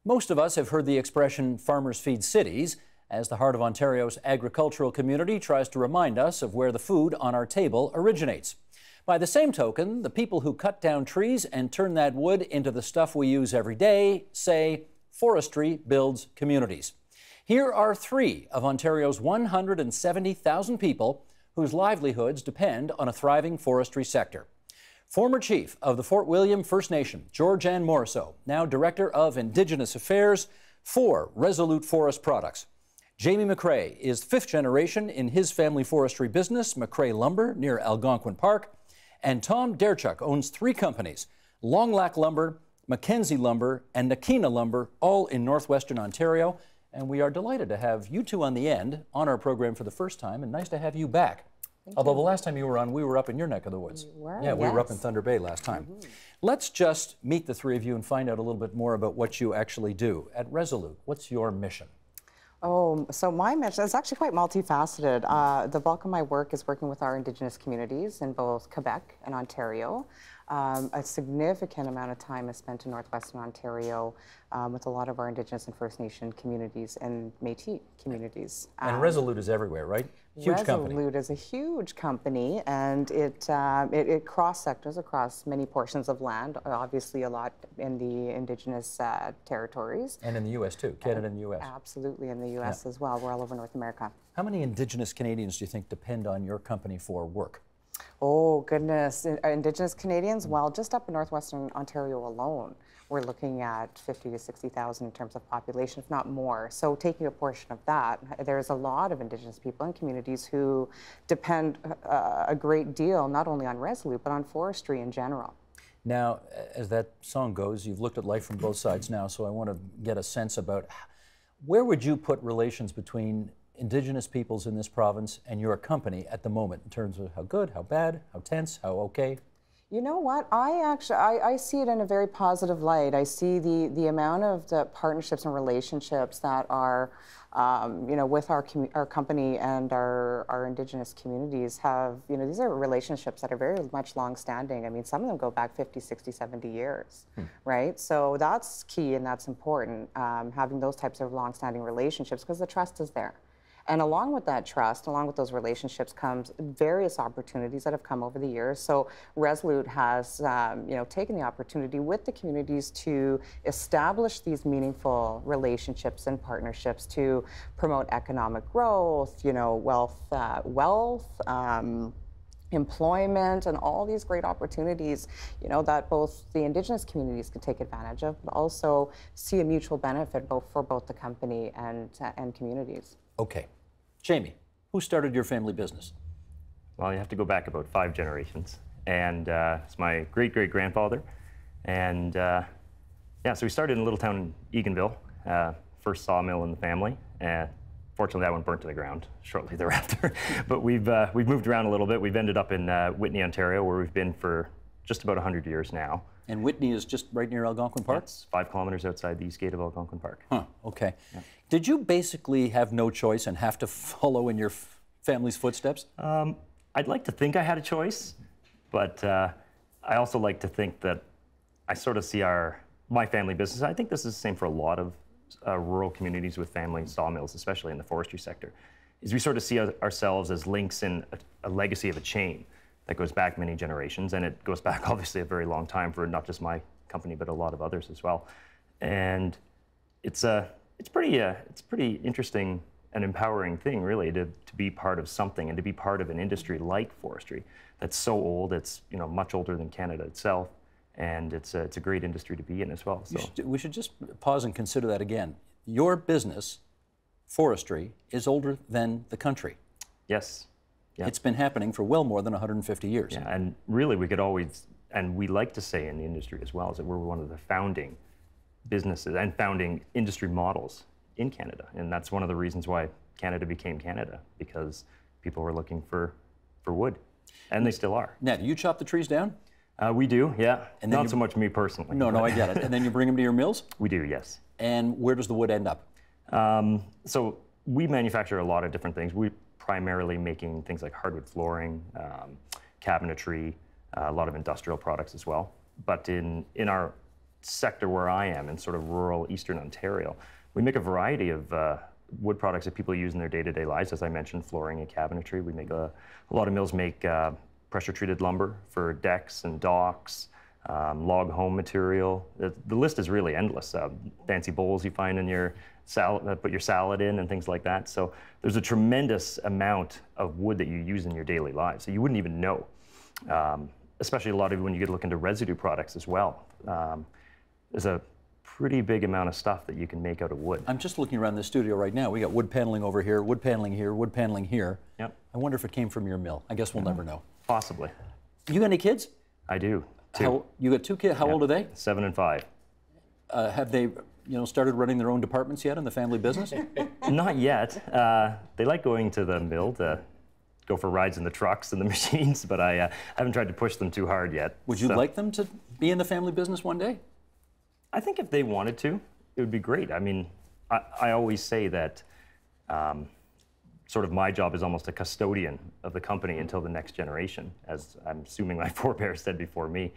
Most of us have heard the expression farmers feed cities, as the heart of Ontario's agricultural community tries to remind us of where the food on our table originates. By the same token, the people who cut down trees and turn that wood into the stuff we use every day say forestry builds communities. Here are three of Ontario's 170,000 people whose livelihoods depend on a thriving forestry sector. Former chief of the Fort William First Nation, George-Ann Morisseau, now Director of Indigenous Affairs for Resolute Forest Products. Jamie McCrae is fifth generation in his family forestry business, McCrae Lumber, near Algonquin Park. And Tom Derchuk owns three companies, Long Lac Lumber, Mackenzie Lumber, and Nakina Lumber, all in northwestern Ontario. And we are delighted to have you two on the end on our program for the first time, and nice to have you back. Although the last time you were on, we were up in your neck of the woods. We were, yeah, we were up in Thunder Bay last time. Let's just meet the three of you and find out a little bit more about what you actually do. At Resolute, what's your mission? Oh, so my mission is actually quite multifaceted. The bulk of my work is working with our Indigenous communities in both Quebec and Ontario. A significant amount of time is spent in northwestern Ontario with a lot of our Indigenous and First Nation communities and Métis communities. And Resolute is everywhere, right? Huge company. Resolute is a huge company, and it cross-sectors across many portions of land, obviously a lot in the Indigenous territories. And in the U.S. too, Canada and the U.S. Absolutely, in the U.S. as well. We're all over North America. How many Indigenous Canadians do you think depend on your company for work? Oh, goodness. Indigenous Canadians? Well, just up in northwestern Ontario alone, we're looking at 50 to 60,000 in terms of population, if not more. So taking a portion of that, there's a lot of Indigenous people and communities who depend a great deal, not only on Resolute, but on forestry in general. Now, as that song goes, you've looked at life from both sides now, so I want to get a sense about where would you put relations between Indigenous peoples in this province and your company at the moment in terms of how good, how bad, how tense, how okay? You know what? I see it in a very positive light. I see the amount of the partnerships and relationships that are, with our company and our Indigenous communities have, these are relationships that are very much long-standing. I mean, some of them go back 50, 60, 70 years, right? So that's key and that's important, having those types of long-standing relationships, because the trust is there. And along with that trust, along with those relationships, comes various opportunities that have come over the years. So Resolute has, taken the opportunity with the communities to establish these meaningful relationships and partnerships to promote economic growth, wealth, employment, and all these great opportunities, that both the Indigenous communities can take advantage of, but also see a mutual benefit for both the company and communities. Okay. Jamie, who started your family business? Well, you have to go back about 5 generations. And it's my great-great-grandfather. And so we started in a little town in Eganville, first sawmill in the family. Fortunately, that one burnt to the ground shortly thereafter. But we've moved around a little bit. We've ended up in Whitney, Ontario, where we've been for just about 100 years now. And Whitney is just right near Algonquin Park? It's 5 kilometers outside the east gate of Algonquin Park. Huh, okay. Yeah. Did you basically have no choice and have to follow in your family's footsteps? I'd like to think I had a choice, but I also like to think that I sort of see my family business. I think this is the same for a lot of rural communities with family sawmills, especially in the forestry sector, is we sort of see ourselves as links in a legacy of a chain that goes back many generations, and it goes back obviously a very long time for not just my company, but a lot of others as well. And it's pretty interesting and empowering thing, really, to be part of something and to be part of an industry like forestry that's so old. It's much older than Canada itself, and it's a great industry to be in as well. So we should just pause and consider that again. Your business, forestry, is older than the country. Yes. Yeah. It's been happening for well more than 150 years. Yeah, and really we could always, and we like to say in the industry as well, is that we're one of the founding businesses and founding industry models in Canada. And that's one of the reasons why Canada became Canada, because people were looking for wood, and they still are. Now, do you chop the trees down? We do, yeah. And not so much me personally. No, I get it. And then you bring them to your mills? We do, yes. And where does the wood end up? So we manufacture a lot of different things. We primarily making things like hardwood flooring, cabinetry, a lot of industrial products as well. But in our sector where I am in sort of rural Eastern Ontario, we make a variety of wood products that people use in their day-to-day lives. As I mentioned, flooring and cabinetry. We make a lot of mills make pressure-treated lumber for decks and docks, log home material. The list is really endless. Fancy bowls you find in your salad, put your salad in and things like that. So there's a tremendous amount of wood that you use in your daily lives. So you wouldn't even know, especially a lot of when you get to look into residue products as well. There's a pretty big amount of stuff that you can make out of wood. I'm just looking around the studio right now. We got wood paneling over here, wood paneling here, wood paneling here. Yep. I wonder if it came from your mill. I guess we'll never know. Possibly. You got any kids? I do. Two. You got two kids. How old are they? 7 and 5. Have they, started running their own departments yet in the family business? Not yet. They like going to the mill to go for rides in the trucks and the machines, but I haven't tried to push them too hard yet. Would you like them to be in the family business one day? I think if they wanted to, it would be great. I mean, I always say that sort of my job is almost a custodian of the company until the next generation, as I'm assuming my forebears said before me.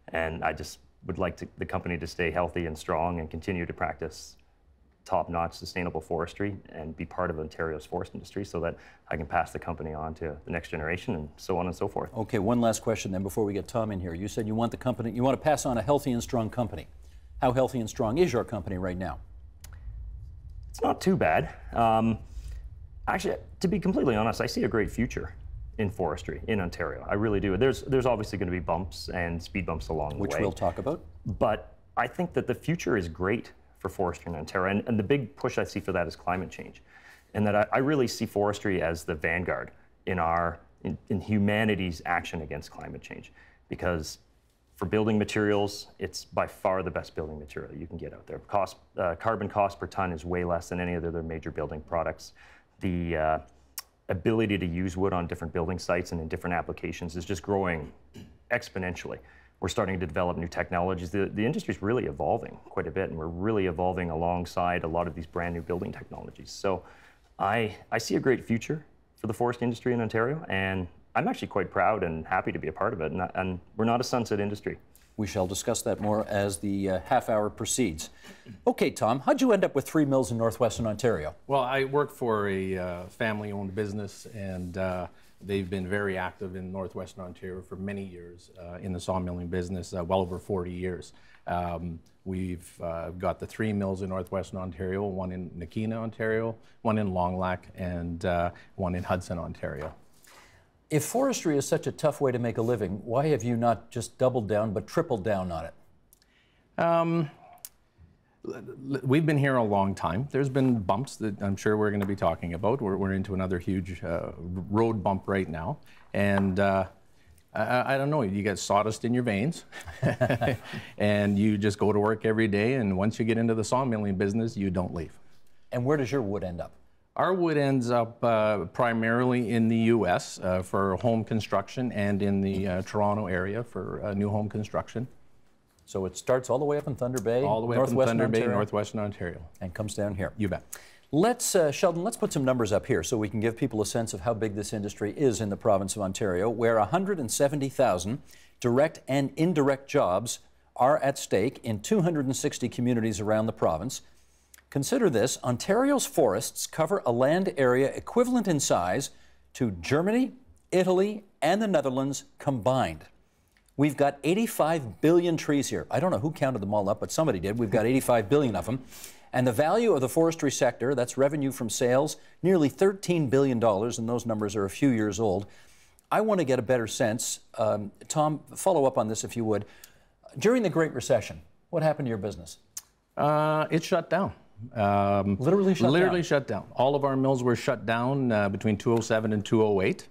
And I just would like the company to stay healthy and strong and continue to practice top-notch sustainable forestry and be part of Ontario's forest industry so that I can pass the company on to the next generation and so on and so forth. Okay, one last question then before we get Tom in here. You said you want to pass on a healthy and strong company. How healthy and strong is your company right now? It's not too bad. Actually, to be completely honest, I see a great future in forestry in Ontario. I really do. There's obviously going to be bumps and speed bumps along the way. Which we'll talk about. But I think that the future is great for forestry in Ontario. And the big push I see for that is climate change. And that I really see forestry as the vanguard in humanity's action against climate change. Because for building materials, it's by far the best building material you can get out there. Carbon cost per ton is way less than any of the other major building products. The ability to use wood on different building sites and in different applications is just growing exponentially. We're starting to develop new technologies. The industry is really evolving quite a bit, and we're really evolving alongside a lot of these brand new building technologies. So I see a great future for the forest industry in Ontario, and I'm actually quite proud and happy to be a part of it, and we're not a sunset industry. We shall discuss that more as the half hour proceeds. Okay, Tom, how'd you end up with 3 mills in northwestern Ontario? Well, I work for a family-owned business, and they've been very active in northwestern Ontario for many years in the sawmilling business, well over 40 years. We've got the 3 mills in northwestern Ontario, one in Nakina, Ontario, one in Long Lac, and one in Hudson, Ontario. If forestry is such a tough way to make a living, why have you not just doubled down but tripled down on it? We've been here a long time. There's been bumps that I'm sure we're going to be talking about. We're into another huge road bump right now. And I don't know, you get sawdust in your veins and you just go to work every day. And once you get into the sawmilling business, you don't leave. And where does your wood end up? Our wood ends up primarily in the U.S. For home construction and in the Toronto area for new home construction. So it starts all the way up in Thunder Bay, all the way up in Thunder Bay, northwestern Ontario. And comes down here. You bet. Sheldon, let's put some numbers up here so we can give people a sense of how big this industry is in the province of Ontario, where 170,000 direct and indirect jobs are at stake in 260 communities around the province. Consider this, Ontario's forests cover a land area equivalent in size to Germany, Italy, and the Netherlands combined. We've got 85 billion trees here. I don't know who counted them all up, but somebody did. We've got 85 billion of them. And the value of the forestry sector, that's revenue from sales, nearly $13 billion, and those numbers are a few years old. I want to get a better sense. Tom, follow up on this if you would. During the Great Recession, what happened to your business? It shut down. Literally shut down? Literally shut down. All of our mills were shut down between 2007 and 2008.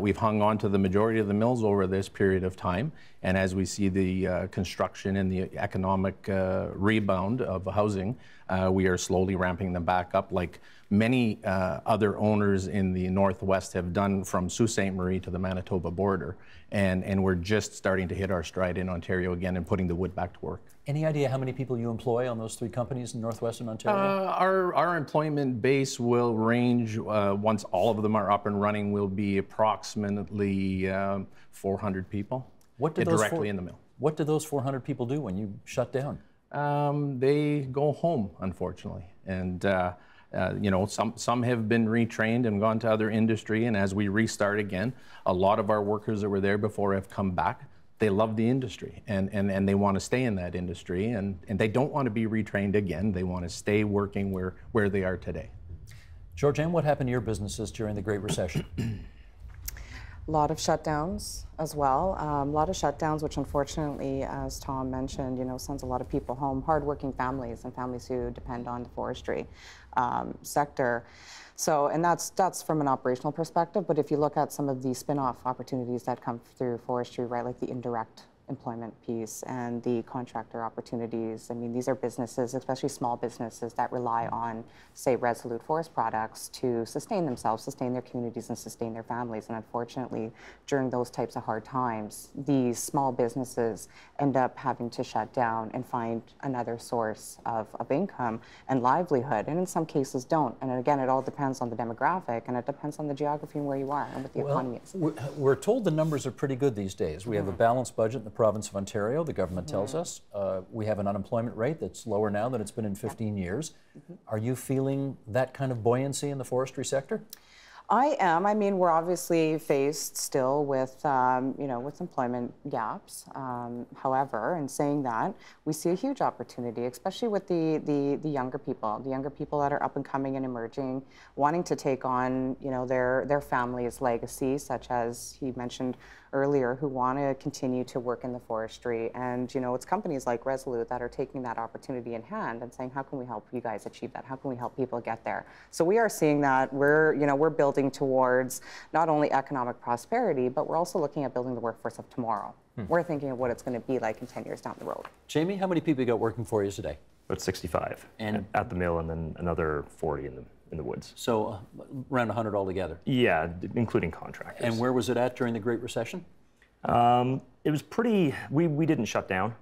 We've hung on to the majority of the mills over this period of time. And as we see the construction and the economic rebound of housing, we are slowly ramping them back up like many other owners in the Northwest have done from Sault Ste. Marie to the Manitoba border. And we're just starting to hit our stride in Ontario again and putting the wood back to work. Any idea how many people you employ on those 3 companies in northwestern Ontario? Our employment base will range, once all of them are up and running, will be approximately 400 people. What do directly in the mill. What do those 400 people do when you shut down? They go home, unfortunately, and you know, some have been retrained and gone to other industry, and as we restart again, a lot of our workers that were there before have come back. They love the industry, and they want to stay in that industry, and they don't want to be retrained again. They want to stay working where they are today. Georgianne, what happened to your businesses during the Great Recession? A lot of shutdowns as well. A lot of shutdowns, which unfortunately, as Tom mentioned, you know, sends a lot of people home, hardworking families and families who depend on the forestry sector. So, and that's from an operational perspective, but if you look at some of the spin-off opportunities that come through forestry, right, like the indirect employment piece and the contractor opportunities. I mean, these are businesses, especially small businesses, that rely on, say, Resolute forest products to sustain themselves, sustain their communities, and sustain their families. And unfortunately, during those types of hard times, these small businesses end up having to shut down and find another source of income and livelihood, and in some cases don't. And again, it all depends on the demographic, and it depends on the geography and where you are and what the economy is. We're told the numbers are pretty good these days. We have a balanced budget in the province of Ontario, the government tells us. We have an unemployment rate that's lower now than it's been in 15 years. Are you feeling that kind of buoyancy in the forestry sector? I am. I mean, we're obviously faced still with, you know, with employment gaps. However, in saying that, we see a huge opportunity, especially with the younger people that are up and coming and emerging, wanting to take on, you know, their family's legacy, such as he mentioned earlier, who want to continue to work in the forestry. And, you know, it's companies like Resolute that are taking that opportunity in hand and saying, how can we help you guys achieve that? How can we help people get there? So we are seeing that we're building towards not only economic prosperity, but we're also looking at building the workforce of tomorrow. We're thinking of what it's going to be like in 10 years down the road. Jamie, how many people you got working for you today? About 65 and at the mill, and then another 40 in the woods. So around 100 altogether? Yeah, including contractors. And where was it at during the Great Recession? It was pretty, we didn't shut down.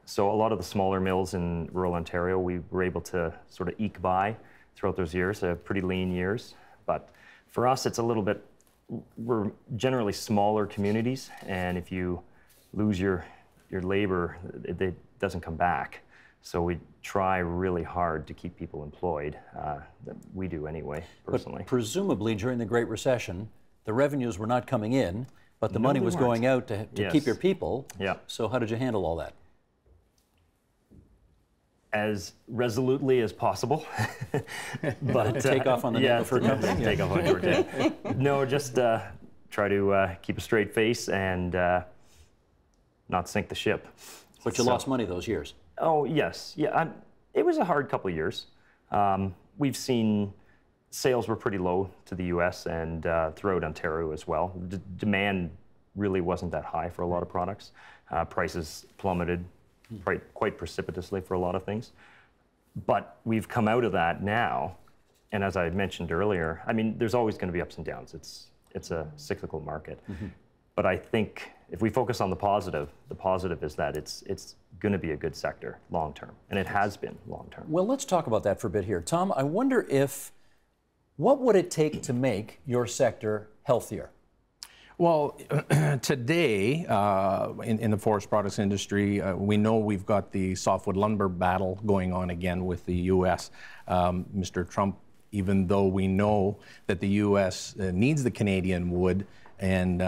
So a lot of the smaller mills in rural Ontario, we were able to sort of eke by throughout those years, pretty lean years. But for us, it's a little bit, we're generally smaller communities, and if you lose your labor, it doesn't come back. So we try really hard to keep people employed. We do anyway, personally. But presumably during the Great Recession, the revenues were not coming in, but the money was going out to keep your people. Yeah. So how did you handle all that? As resolutely as possible. But take off on the nickel for a company? Take off on Georgianne. No, just try to keep a straight face and not sink the ship. But you lost money those years. Oh, yes. Yeah, it was a hard couple of years. We've seen sales were pretty low to the U.S. and throughout Ontario as well. Demand really wasn't that high for a lot of products. Prices plummeted quite precipitously for a lot of things. But we've come out of that now, and as I mentioned earlier, I mean, there's always going to be ups and downs. It's a cyclical market. But I think if we focus on the positive is that it's going to be a good sector long term, and it has been long term. Well, let's talk about that for a bit here. Tom, I wonder what would it take to make your sector healthier? Well, today in the forest products industry, we know we've got the softwood lumber battle going on again with the U.S. Mr. Trump, even though we know that the U.S. needs the Canadian wood, and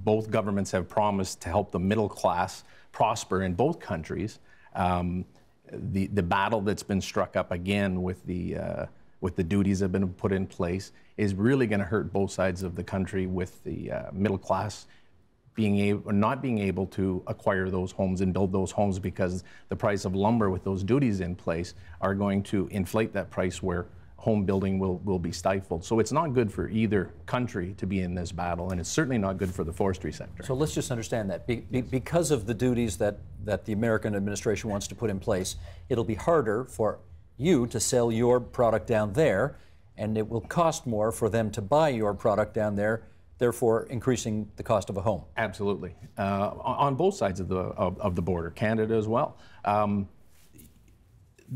both governments have promised to help the middle class prosper in both countries, the battle that's been struck up again with the duties that have been put in place is really going to hurt both sides of the country, with the middle class not being able to acquire those homes and build those homes because the price of lumber with those duties in place are going to inflate that price where home building will be stifled. So it's not good for either country to be in this battle, and it's certainly not good for the forestry sector. So let's just understand that. Because of the duties that the American administration wants to put in place, it'll be harder for you to sell your product down there, and it will cost more for them to buy your product down there, therefore increasing the cost of a home. Absolutely. On both sides of the border, Canada as well.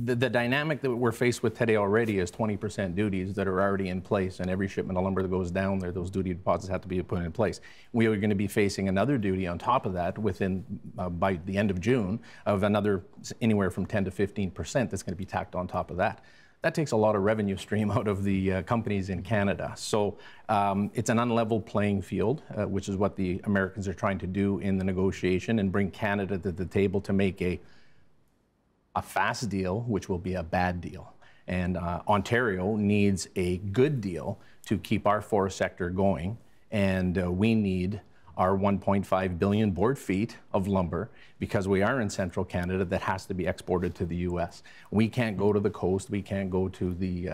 the dynamic that we're faced with today already is 20% duties that are already in place, and every shipment of lumber that goes down there, those duty deposits have to be put in place. We are going to be facing another duty on top of that within, by the end of June, of another anywhere from 10 to 15% that's going to be tacked on top of that. That takes a lot of revenue stream out of the companies in Canada. So it's an unlevel playing field, which is what the Americans are trying to do in the negotiation, and bring Canada to the table to make a fast deal, which will be a bad deal. And Ontario needs a good deal to keep our forest sector going. And we need our 1.5 billion board feet of lumber, because we are in central Canada, that has to be exported to the US. We can't go to the coast, we can't go to the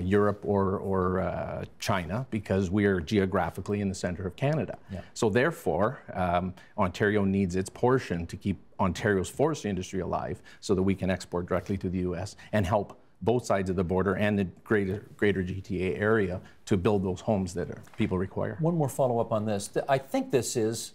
Europe or China, because we are geographically in the center of Canada. Yeah. So therefore, Ontario needs its portion to keep Ontario's forestry industry alive, so that we can export directly to the US and help both sides of the border and the greater GTA area to build those homes that people require. One more follow-up on this. I think this is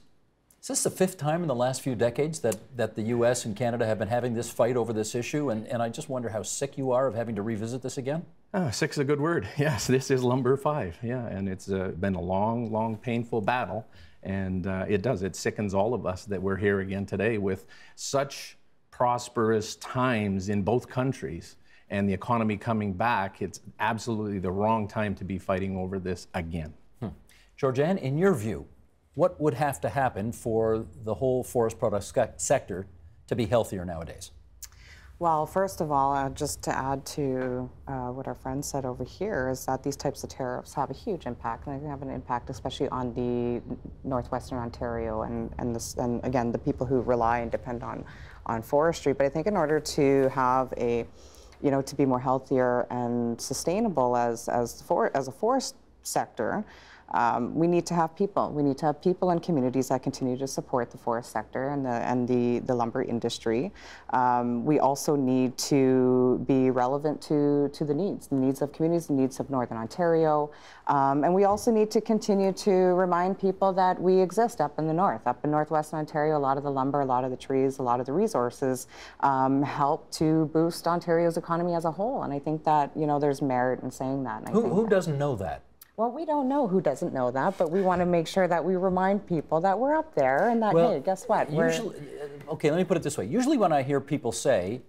this the fifth time in the last few decades that the U.S. and Canada have been having this fight over this issue? And I just wonder how sick you are of having to revisit this again? Sick's a good word. Yes, this is lumber 5. Yeah, and it's been a long, long, painful battle. And it sickens all of us that we're here again today with such prosperous times in both countries, and the economy coming back. It's absolutely the wrong time to be fighting over this again. Georgianne, in your view, what would have to happen for the whole forest products sector to be healthier nowadays? Well, first of all, just to add to what our friend said over here, is that these types of tariffs have a huge impact, and they have an impact especially on the northwestern Ontario and again, the people who rely and depend on forestry. But I think in order to have to be more healthier and sustainable as a forest sector, we need to have people. We need to have people and communities that continue to support the forest sector and the lumber industry. We also need to be relevant to the needs of communities, the needs of Northern Ontario. And we also need to continue to remind people that we exist up in the north. Up in northwestern Ontario, a lot of the lumber, a lot of the trees, a lot of the resources help to boost Ontario's economy as a whole. And I think that, there's merit in saying that. And who doesn't know that? Well, we don't know who doesn't know that, but we want to make sure that we remind people that we're up there and that, hey, guess what? Okay, let me put it this way. Usually when I hear people say,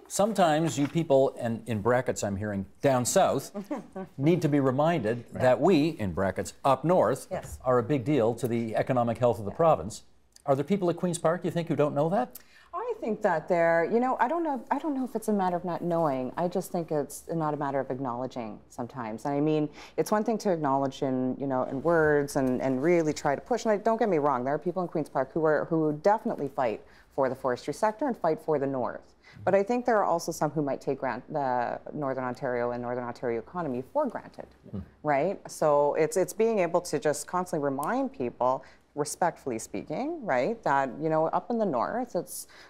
sometimes you people, and in brackets I'm hearing down south, need to be reminded that we, in brackets, up north, are a big deal to the economic health of the province. Are there people at Queen's Park, you think, who don't know that? I think that I don't know if it's a matter of not knowing. I just think it's not a matter of acknowledging sometimes. And I mean, it's one thing to acknowledge in words and really try to push. And don't get me wrong, there are people in Queen's Park who definitely fight for the forestry sector and fight for the north. But I think there are also some who might take the Northern Ontario and Northern Ontario economy for granted, right? So it's being able to just constantly remind people, respectfully speaking, right, that up in the north,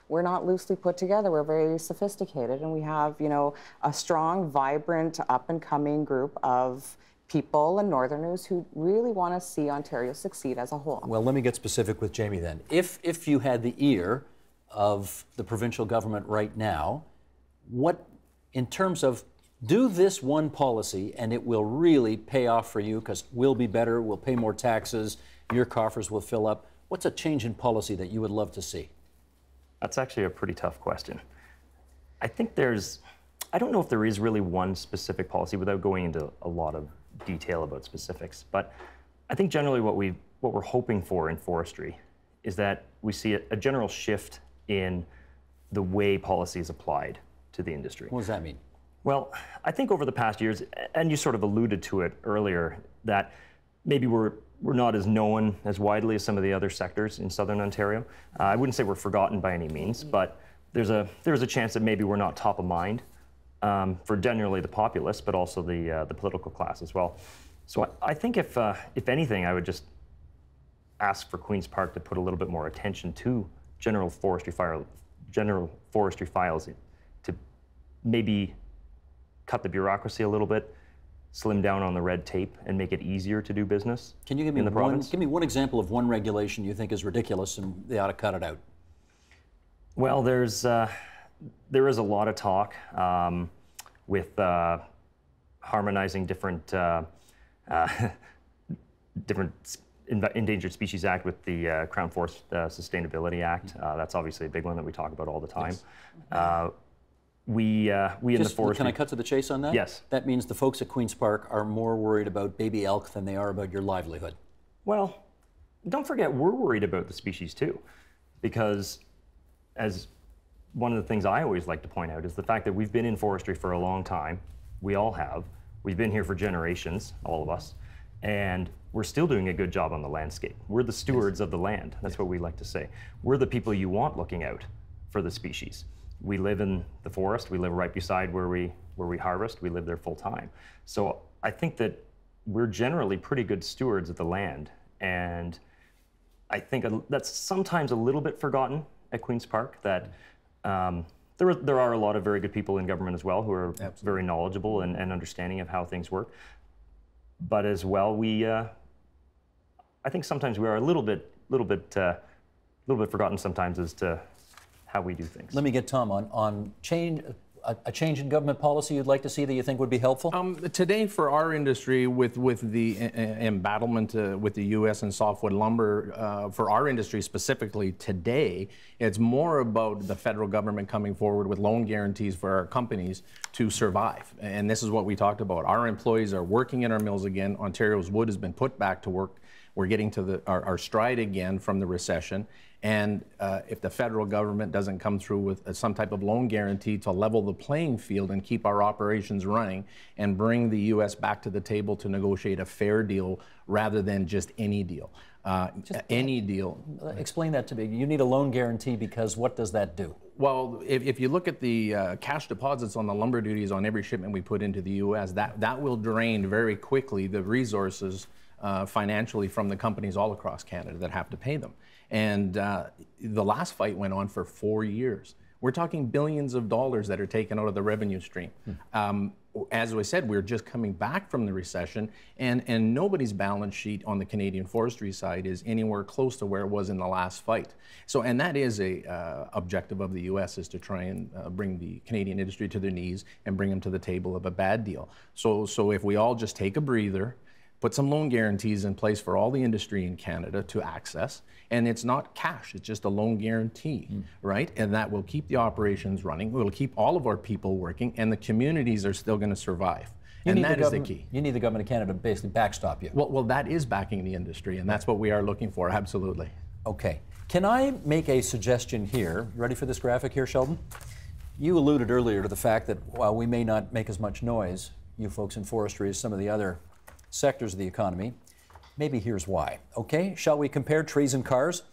we're not loosely put together. We're very sophisticated, and we have a strong, vibrant, up and coming group of people and Northerners who really want to see Ontario succeed as a whole. Well, let me get specific with Jamie then. If you had the ear of the provincial government right now, what, in terms of do this one policy and it will really pay off for you because we'll be better, we'll pay more taxes, your coffers will fill up. What's a change in policy that you would love to see? That's actually a pretty tough question. I think I don't know if there is really one specific policy without going into a lot of detail about specifics, but I think generally what we're hoping for in forestry is that we see a general shift in the way policy is applied to the industry. What does that mean? Well, I think over the past years, and you sort of alluded to it earlier, that maybe we're not as known as widely as some of the other sectors in Southern Ontario. I wouldn't say we're forgotten by any means, but there's a chance that maybe we're not top of mind for generally the populace, but also the political class as well. So I think if anything, I would just ask for Queen's Park to put a little bit more attention to general forestry files, to maybe cut the bureaucracy a little bit, slim down on the red tape, and make it easier to do business. Can you give me one example of one regulation you think is ridiculous and they ought to cut it out? Well, there's there is a lot of talk with harmonizing different Endangered Species Act with the Crown Forest Sustainability Act. That's obviously a big one that we talk about all the time. Yes. We in the forestry. Can I cut to the chase on that? Yes. That means the folks at Queen's Park are more worried about baby elk than they are about your livelihood. Well, don't forget, we're worried about the species too, because as one of the things I always like to point out is the fact that we've been in forestry for a long time. We all have. We've been here for generations, all of us, and we're still doing a good job on the landscape. We're the stewards of the land. That's what we like to say. We're the people you want looking out for the species. We live in the forest. We live right beside where we harvest. We live there full time. So I think that we're generally pretty good stewards of the land, and I think that's sometimes a little bit forgotten at Queen's Park, that there are a lot of very good people in government as well who are Absolutely. very knowledgeable and understanding of how things work. But as well, I think sometimes we are a little bit forgotten sometimes as to how we do things. Let me get Tom on change. A change in government policy you'd like to see that you think would be helpful? Today, for our industry, with the embattlement with the U.S. and softwood lumber, for our industry specifically today, it's more about the federal government coming forward with loan guarantees for our companies to survive. And this is what we talked about. Our employees are working in our mills again. Ontario's wood has been put back to work. We're getting to our stride again from the recession. And if the federal government doesn't come through with some type of loan guarantee to level the playing field and keep our operations running and bring the U.S. back to the table to negotiate a fair deal rather than just any deal. Any deal. Explain that to me. You need a loan guarantee because what does that do? Well, if you look at the cash deposits on the lumber duties on every shipment we put into the U.S., that will drain very quickly the resources financially from the companies all across Canada that have to pay them. And the last fight went on for 4 years. We're talking billions of dollars that are taken out of the revenue stream. As I said, we're just coming back from the recession, and nobody's balance sheet on the Canadian forestry side is anywhere close to where it was in the last fight. So, and that is a objective of the U.S. is to try and bring the Canadian industry to their knees and bring them to the table of a bad deal. So if we all just take a breather, put some loan guarantees in place for all the industry in Canada to access, and it's not cash, it's just a loan guarantee, right? And that will keep the operations running, we'll keep all of our people working, and the communities are still going to survive. And that is the key. You need the government of Canada to basically backstop you. Well, that is backing the industry, and that's what we are looking for, absolutely. Okay. Can I make a suggestion here? Ready for this graphic here, Sheldon? You alluded earlier to the fact that while we may not make as much noise, you folks in forestry, as some of the other sectors of the economy, maybe here's why. Okay, shall we compare trees and cars?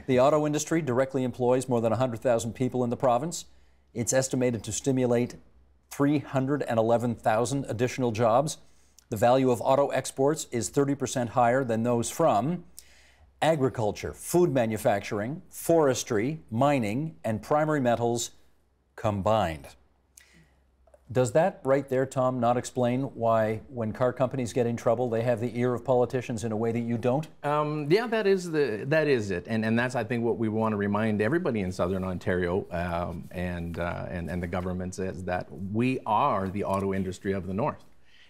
The auto industry directly employs more than 100,000 people in the province. It's estimated to stimulate 311,000 additional jobs. The value of auto exports is 30% higher than those from agriculture, food manufacturing, forestry, mining, and primary metals combined. Does that right there, Tom, not explain why when car companies get in trouble, they have the ear of politicians in a way that you don't? Yeah, that is it. And that's, I think, what we want to remind everybody in Southern Ontario and the governments is that we are the auto industry of the North.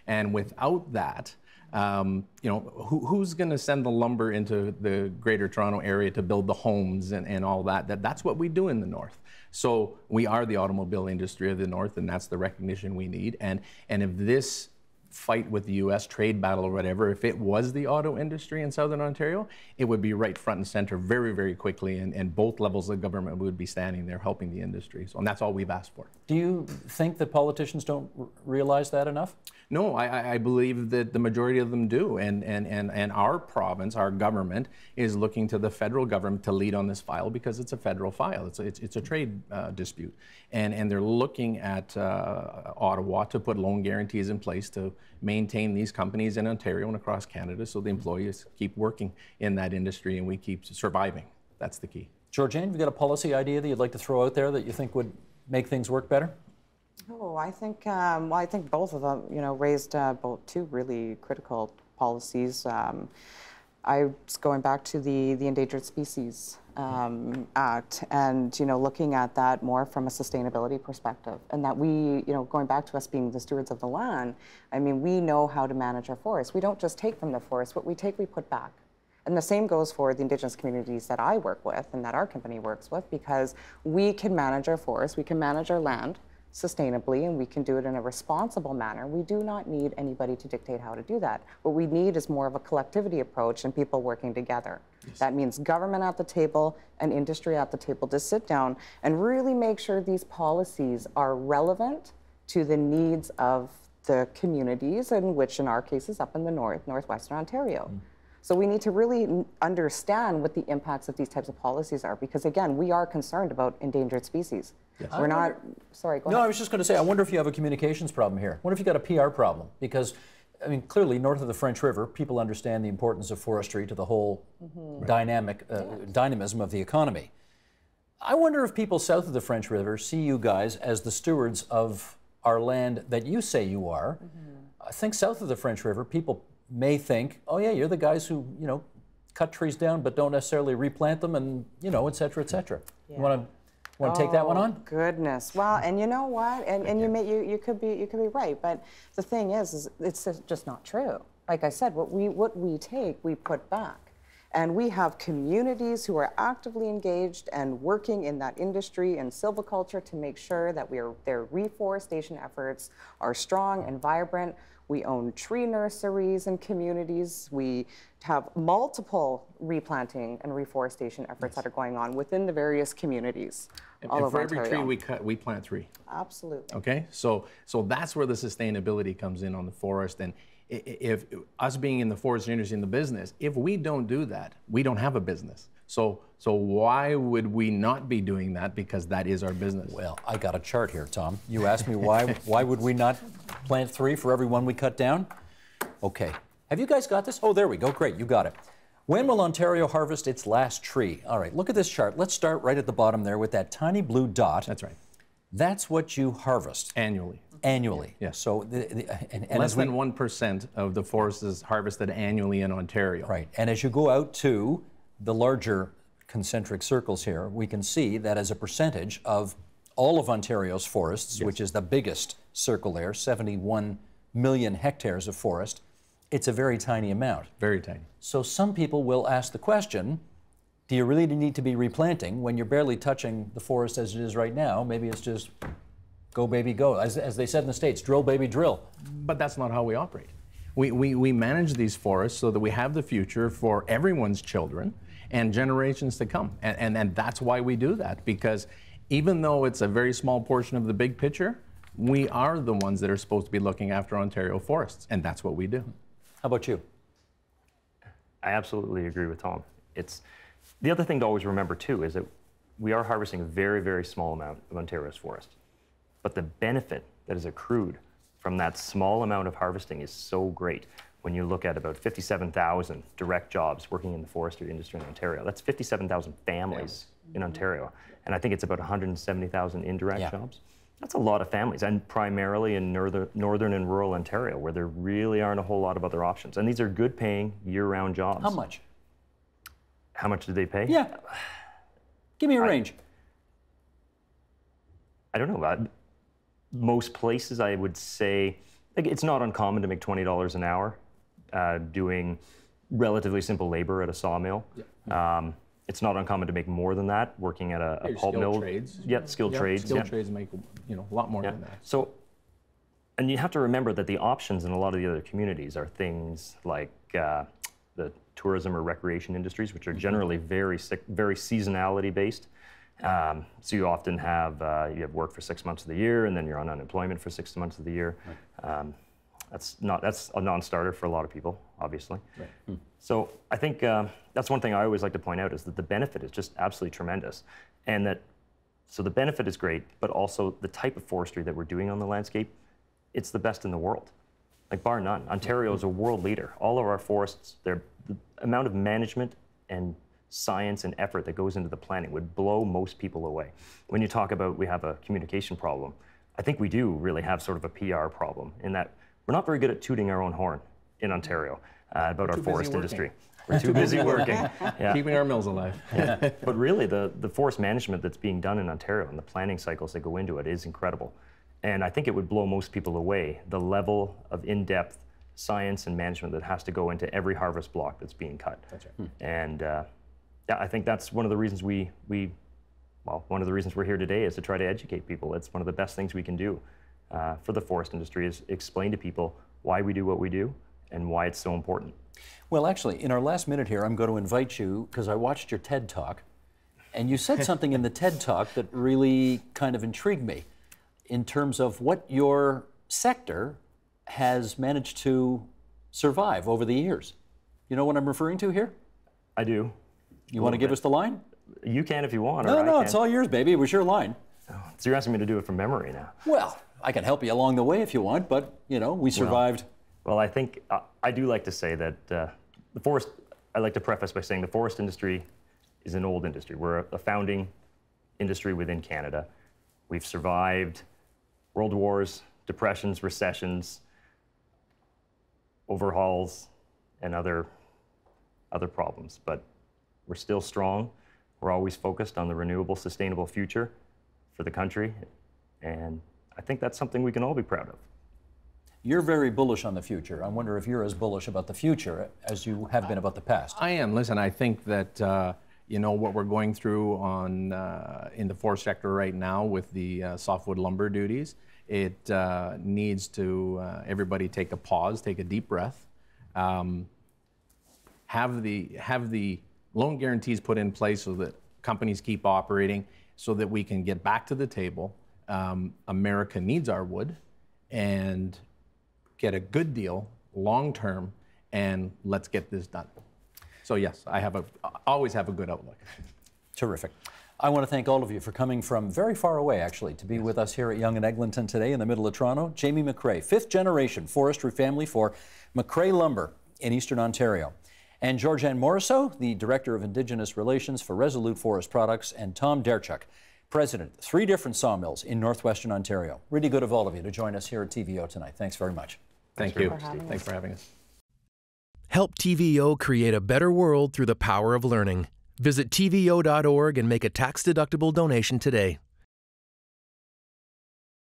And without that, who's going to send the lumber into the Greater Toronto area to build the homes and all that? That's what we do in the North. So we are the automobile industry of the North, and that's the recognition we need. And if this fight with the U.S. trade battle or whatever, if it was the auto industry in Southern Ontario, it would be right front and center very, very quickly, and both levels of government would be standing there helping the industry. So, and that's all we've asked for. Do you think that politicians don't realize that enough? No, I believe that the majority of them do, and our province, our government, is looking to the federal government to lead on this file because it's a federal file. It's a trade dispute, and they're looking at Ottawa to put loan guarantees in place to maintain these companies in Ontario and across Canada, so the employees keep working in that industry and we keep surviving. That's the key. Georgianne, you've got a policy idea that you'd like to throw out there that you think would make things work better? Oh, I think both of them, raised both two really critical policies. I was going back to the Endangered Species Act, and looking at that more from a sustainability perspective, and that we, going back to us being the stewards of the land, I mean, we know how to manage our forests. We don't just take from the forest; what we take, we put back. And the same goes for the Indigenous communities that I work with and that our company works with, because we can manage our forests, we can manage our land sustainably, and we can do it in a responsible manner. We do not need anybody to dictate how to do that. What we need is more of a collectivity approach and people working together. Yes. That means government at the table and industry at the table to sit down and really make sure these policies are relevant to the needs of the communities, in which in our case is up in the northwestern Ontario. So we need to really understand what the impacts of these types of policies are, because again, we are concerned about endangered species. Yes. We're not, sorry, go ahead. No, I was just going to say, I wonder if you have a communications problem here. I wonder if you got a PR problem, because I mean, clearly north of the French River, people understand the importance of forestry to the whole dynamism of the economy. I wonder if people south of the French River see you guys as the stewards of our land that you say you are. I think south of the French River, people may think, oh yeah, you're the guys who, cut trees down but don't necessarily replant them, and, et cetera, et cetera. Yeah. You want to take that one on? Goodness. Well, and you know what? And you could be right, but the thing is it's just not true. Like I said, what we take, we put back. And we have communities who are actively engaged and working in that industry and silviculture to make sure that their reforestation efforts are strong and vibrant. We own tree nurseries in communities. We have multiple replanting and reforestation efforts that are going on within the various communities all over Ontario. For every tree we cut, we plant 3. Absolutely. Okay, so that's where the sustainability comes in on the forest. And if us being in the forestry industry, in the business, if we don't do that, we don't have a business. So why would we not be doing that? Because that is our business. Well, I got a chart here, Tom. You asked me why would we not plant 3 for every one we cut down? Okay. Have you guys got this? Oh, there we go. Great, you got it. When will Ontario harvest its last tree? All right, look at this chart. Let's start right at the bottom there with that tiny blue dot. That's right. That's what you harvest. Annually. Annually. Yes. So and less than 1% of the forest is harvested annually in Ontario. Right. And as you go out to the larger concentric circles here, we can see that as a percentage of all of Ontario's forests, which is the biggest circle there, 71 million hectares of forest, it's a very tiny amount. Very tiny. So some people will ask the question, do you really need to be replanting when you're barely touching the forest as it is right now? Maybe it's just go, baby, go. As they said in the States, drill, baby, drill. But that's not how we operate. We manage these forests so that we have the future for everyone's children and generations to come. And that's why we do that, because even though it's a very small portion of the big picture, we are the ones that are supposed to be looking after Ontario forests, and that's what we do. How about you? I absolutely agree with Tom. It's the other thing to always remember too is that we are harvesting a very, very small amount of Ontario's forest, but the benefit that is accrued from that small amount of harvesting is so great. When you look at about 57,000 direct jobs working in the forestry industry in Ontario, that's 57,000 families in Ontario, and I think it's about 170,000 indirect jobs. That's a lot of families, and primarily in northern and rural Ontario, where there really aren't a whole lot of other options. And these are good paying, year-round jobs. How much? How much do they pay? Yeah. Give me a range. I don't know. Most places, I would say, like, it's not uncommon to make $20 an hour doing relatively simple labor at a sawmill. Yeah. It's not uncommon to make more than that working at a pulp mill. Trades. Yeah, skilled trades. Skilled trades make a lot more than that. So, and you have to remember that the options in a lot of the other communities are things like the tourism or recreation industries, which are generally very seasonality based. So you often have you have work for 6 months of the year, and then you're on unemployment for 6 months of the year. Right. That's a non-starter for a lot of people, obviously. Right. So I think that's one thing I always like to point out is that the benefit is just absolutely tremendous, and that so the benefit is great, but also the type of forestry that we're doing on the landscape, it's the best in the world, like bar none. Ontario is a world leader. All of our forests, the amount of management and science and effort that goes into the planning would blow most people away. When you talk about we have a communication problem, I think we do really have sort of a PR problem in that we're not very good at tooting our own horn in Ontario about our forest industry. We're too busy working. Yeah. Keeping our mills alive. But really, the forest management that's being done in Ontario and the planning cycles that go into it is incredible. And I think it would blow most people away, the level of in-depth science and management that has to go into every harvest block that's being cut. That's right. And yeah, I think that's one of the reasons one of the reasons we're here today is to try to educate people. It's one of the best things we can do for the forest industry is explain to people why we do what we do and why it's so important. Well, actually, in our last minute here, I'm going to invite you, because I watched your TED Talk, and you said something in the TED Talk that really kind of intrigued me in terms of what your sector has managed to survive over the years. You know what I'm referring to here? I do. You want to give us the line? You can if you want. No, or no, I it's can. all yours, baby. It was your line. So you're asking me to do it from memory now. Well, I can help you along the way if you want, but, you know, we survived. Well, I think I do like to say that the forest, I like to preface by saying the forest industry is an old industry. We're a founding industry within Canada. We've survived world wars, depressions, recessions, overhauls, and other problems. But we're still strong. We're always focused on the renewable, sustainable future for the country. And I think that's something we can all be proud of. You're very bullish on the future. I wonder if you're as bullish about the future as you have been about the past. I am. Listen, I think that you know what we're going through in the forest sector right now with the softwood lumber duties. It needs to everybody take a pause, take a deep breath, have the loan guarantees put in place so that companies keep operating, so that we can get back to the table. America needs our wood, and get a good deal long term, and let's get this done. So yes, I always have a good outlook. Terrific. I want to thank all of you for coming from very far away, actually, to be with us here at Yonge and Eglinton today in the middle of Toronto. Jamie McCrae, fifth generation forestry family for McCrae Lumber in Eastern Ontario. And Georgianne Morisseau, the Director of Indigenous Relations for Resolute Forest Products, and Tom Derchuk, President, 3 different sawmills in Northwestern Ontario. Really good of all of you to join us here at TVO tonight. Thanks very much. Thank you. Thanks for having us. Help TVO create a better world through the power of learning. Visit TVO.org and make a tax-deductible donation today.